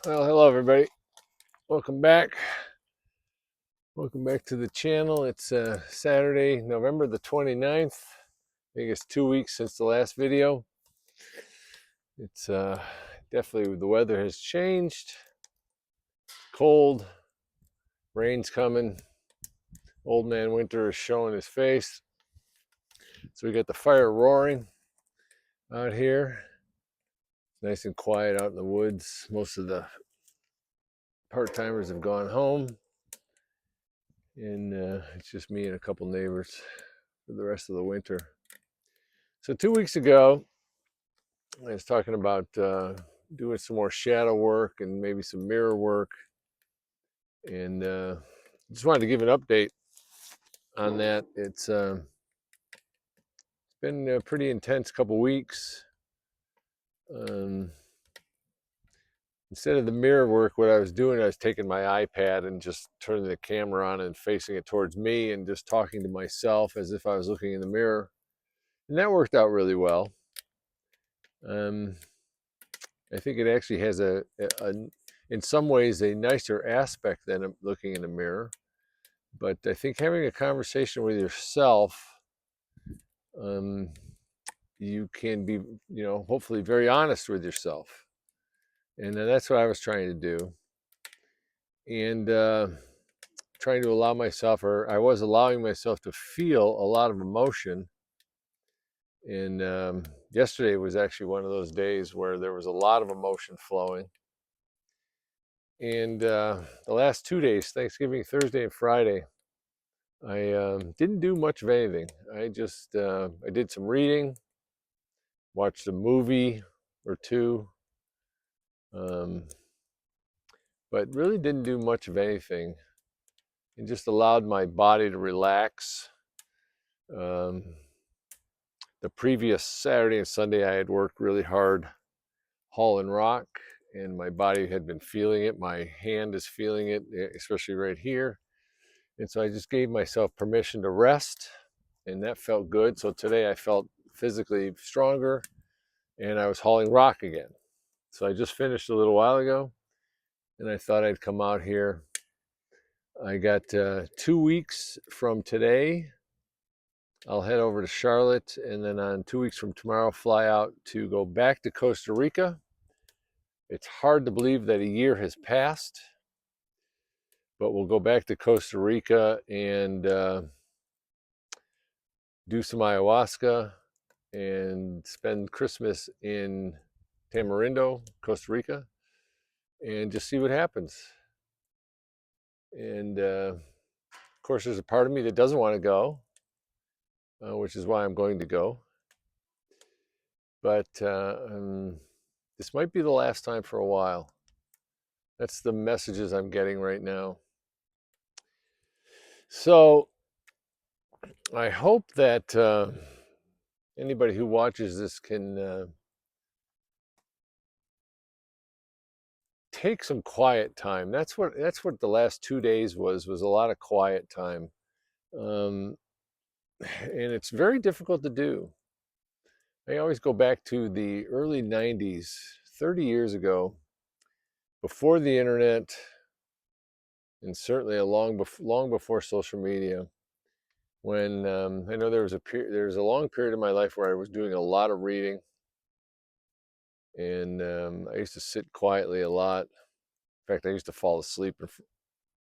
Well, hello everybody. Welcome back. Welcome back to the channel. It's Saturday, November the 29th. I think it's 2 weeks since the last video. It's definitely the weather has changed. Cold, rain's coming. Old man winter is showing his face. So we got the fire roaring out here. Nice and quiet out in the woods. Most of the part-timers have gone home. And it's just me and a couple neighbors for the rest of the winter. So 2 weeks ago, I was talking about doing some more shadow work and maybe some mirror work. And just wanted to give an update on that. It's been a pretty intense couple weeks. Instead of the mirror work, what I was doing, I was taking my iPad and just turning the camera on and facing it towards me and just talking to myself as if I was looking in the mirror. And that worked out really well. I think it actually has in some ways, a nicer aspect than looking in a mirror. But I think having a conversation with yourself, you can be, hopefully very honest with yourself. And that's what I was trying to do. And trying to allow myself, or I was allowing myself to feel a lot of emotion. And yesterday was actually one of those days where there was a lot of emotion flowing. And the last 2 days, Thanksgiving, Thursday and Friday, I didn't do much of anything. I did some reading, watched a movie or two, but really didn't do much of anything, and just allowed my body to relax. Um, the previous Saturday and Sunday, I had worked really hard hauling rock, and my body had been feeling it. My hand is feeling it, especially right here. And so I just gave myself permission to rest, and that felt good. So today I felt physically stronger, and I was hauling rock again. So I just finished a little while ago, and I thought I'd come out here. I got 2 weeks from today. I'll head over to Charlotte, and then on 2 weeks from tomorrow, fly out to go back to Costa Rica. It's hard to believe that a year has passed, but we'll go back to Costa Rica and do some ayahuasca and spend Christmas in Tamarindo, Costa Rica, and just see what happens. And of course, there's a part of me that doesn't want to go, which is why I'm going to go. But this might be the last time for a while. That's the messages I'm getting right now. So I hope that anybody who watches this can take some quiet time. That's what the last 2 days was a lot of quiet time, and it's very difficult to do. I always go back to the early 90s, 30 years ago, before the internet, and certainly long before social media, when I know there was a long period of my life where I was doing a lot of reading, and I used to sit quietly a lot. In fact, I used to fall asleep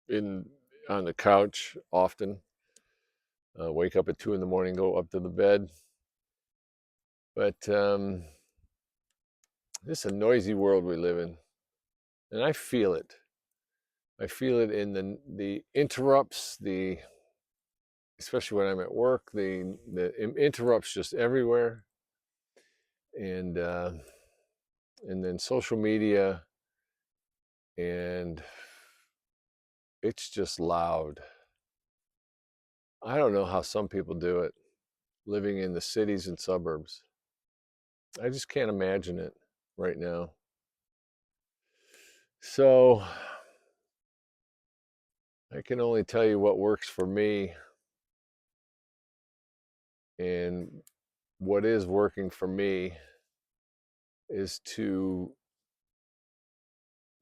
in on the couch often. Wake up at 2 in the morning, go up to the bed. But this is a noisy world we live in, and I feel it. I feel it in the interrupts, especially when I'm at work, the interrupts just everywhere, and then social media, and it's just loud. I don't know how some people do it, living in the cities and suburbs. I just can't imagine it right now. So I can only tell you what works for me, and what is working for me is to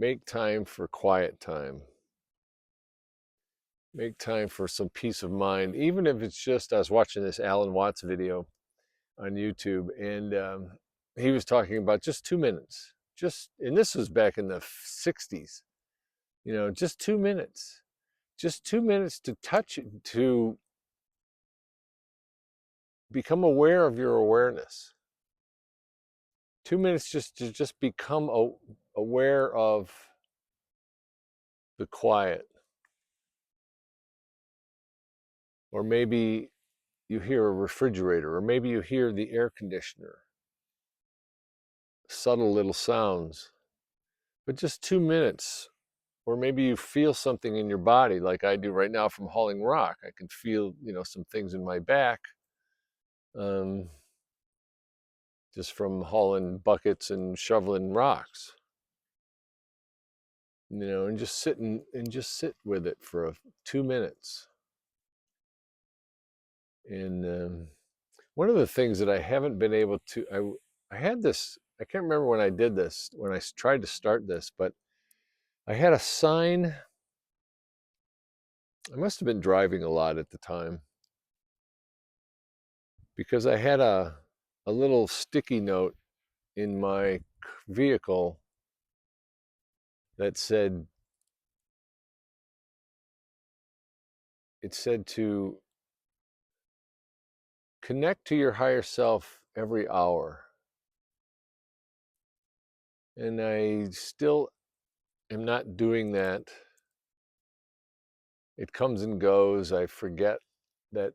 make time for quiet time. Make time for some peace of mind, even if it's just, I was watching this Alan Watts video on YouTube, and he was talking about just 2 minutes. And this was back in the 60s, just 2 minutes. Just 2 minutes to touch it, to become aware of your awareness. 2 minutes just to just become aware of the quiet. Or maybe you hear a refrigerator, or maybe you hear the air conditioner. Subtle little sounds. But just 2 minutes. Or maybe you feel something in your body, like I do right now from hauling rock. I can feel, some things in my back, just from hauling buckets and shoveling rocks. And just sit with it for 2 minutes. And one of the things that I haven't been able to, I had this, I can't remember when I did this, when I tried to start this, but I had a sign. I must have been driving a lot at the time, because I had a little sticky note in my vehicle that said, to connect to your higher self every hour. And I still am not doing that. It comes and goes. I forget that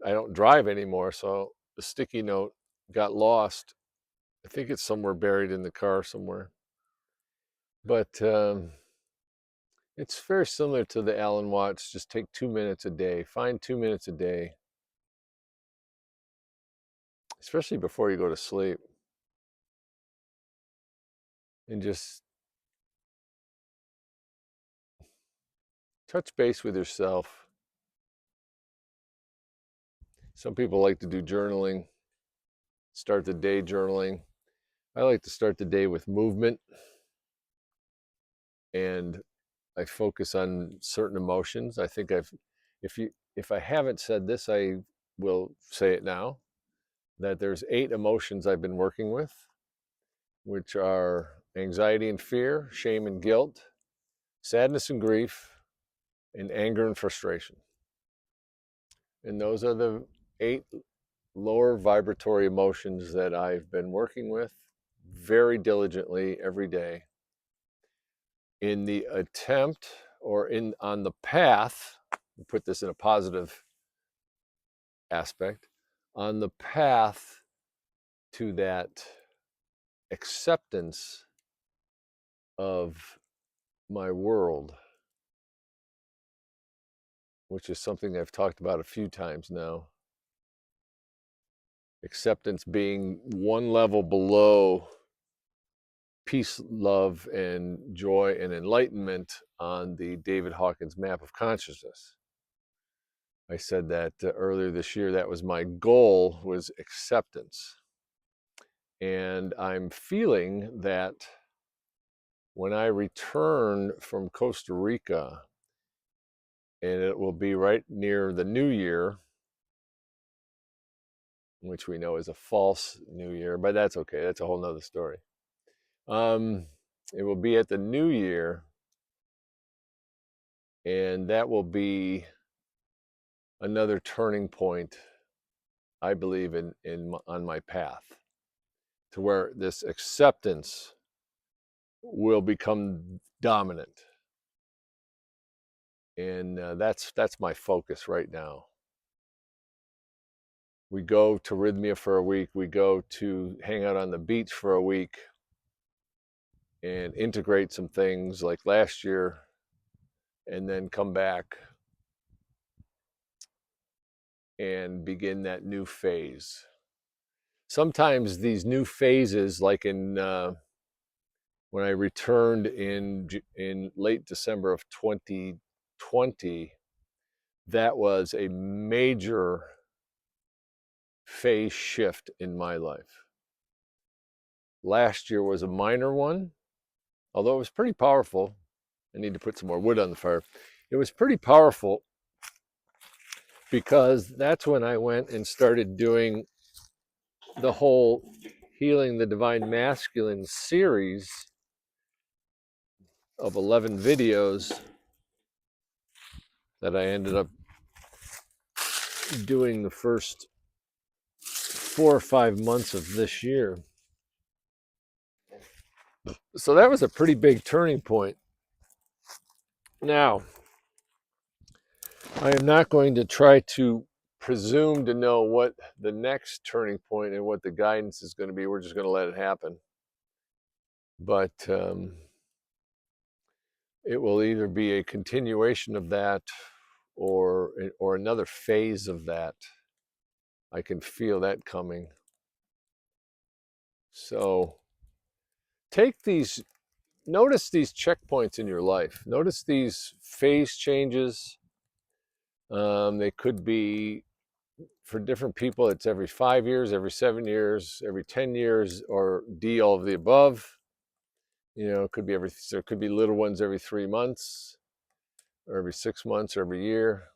I don't drive anymore, so the sticky note got lost. I think it's somewhere buried in the car somewhere. But it's very similar to the Alan Watts. Just take 2 minutes a day. Find 2 minutes a day, especially before you go to sleep, and just touch base with yourself. Some people like to do journaling, start the day journaling. I like to start the day with movement, and I focus on certain emotions. I think if I haven't said this, I will say it now, that there's 8 emotions I've been working with, which are anxiety and fear, shame and guilt, sadness and grief, and anger and frustration. And those are the 8 lower vibratory emotions that I've been working with very diligently every day, in the attempt, or on the path, put this in a positive aspect, on the path to that acceptance of my world, which is something I've talked about a few times now. Acceptance being one level below peace, love, and joy and enlightenment on the David Hawkins map of consciousness. I said that earlier this year. That was my goal, was acceptance. And I'm feeling that when I return from Costa Rica, and it will be right near the New Year, which we know is a false New Year, but that's okay. That's a whole nother story. It will be at the New Year, and that will be another turning point, I believe, on my path, to where this acceptance will become dominant. And that's my focus right now. We go to Rhythmia for a week. We go to hang out on the beach for a week and integrate some things like last year, and then come back and begin that new phase. Sometimes these new phases, like in when I returned in late December of 2020, that was a major phase shift in my life. Last year was a minor one. although it was pretty powerful. I need to put some more wood on the fire. It was pretty powerful because that's when I went and started doing the whole Healing the Divine Masculine series of 11 videos that I ended up doing the first 4 or 5 months of this year. So that was a pretty big turning point. Now, I am not going to try to presume to know what the next turning point and what the guidance is going to be. We're just going to let it happen. But it will either be a continuation of that or another phase of that. I can feel that coming. So notice these checkpoints in your life. Notice these phase changes. They could be, for different people, it's every 5 years, every 7 years, every 10 years, or D, all of the above. It could be there could be little ones every 3 months, or every 6 months, or every year.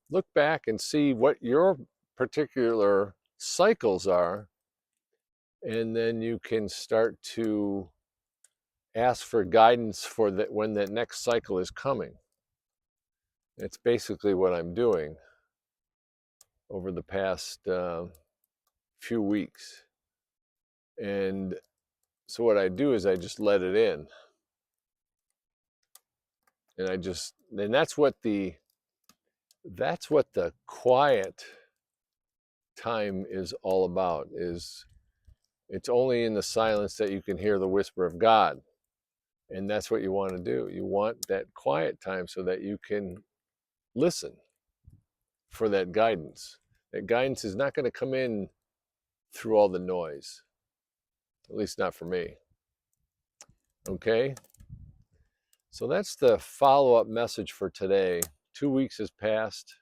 Look back and see what your particular cycles are, and then you can start to ask for guidance for that when that next cycle is coming. It's basically what I'm doing over the past few weeks. And so what I do is I just let it in. And that's what the quiet time is all about. It's only in the silence that you can hear the whisper of God. And that's what you want to do. You want that quiet time so that you can listen for that guidance. That guidance is not going to come in through all the noise, at least not for me. Okay? So that's the follow-up message for today. 2 weeks has passed,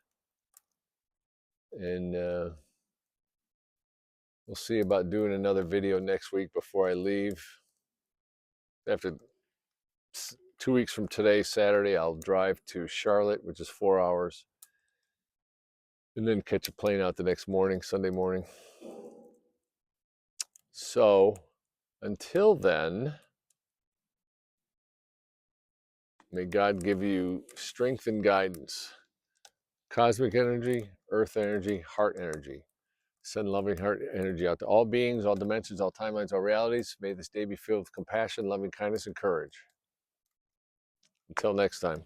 and we'll see about doing another video next week before I leave. After 2 weeks from today, Saturday, I'll drive to Charlotte, which is 4 hours, and then catch a plane out the next morning, Sunday morning. So until then, may God give you strength and guidance. Cosmic energy, earth energy, heart energy. Send loving heart energy out to all beings, all dimensions, all timelines, all realities. May this day be filled with compassion, loving kindness, and courage. Until next time.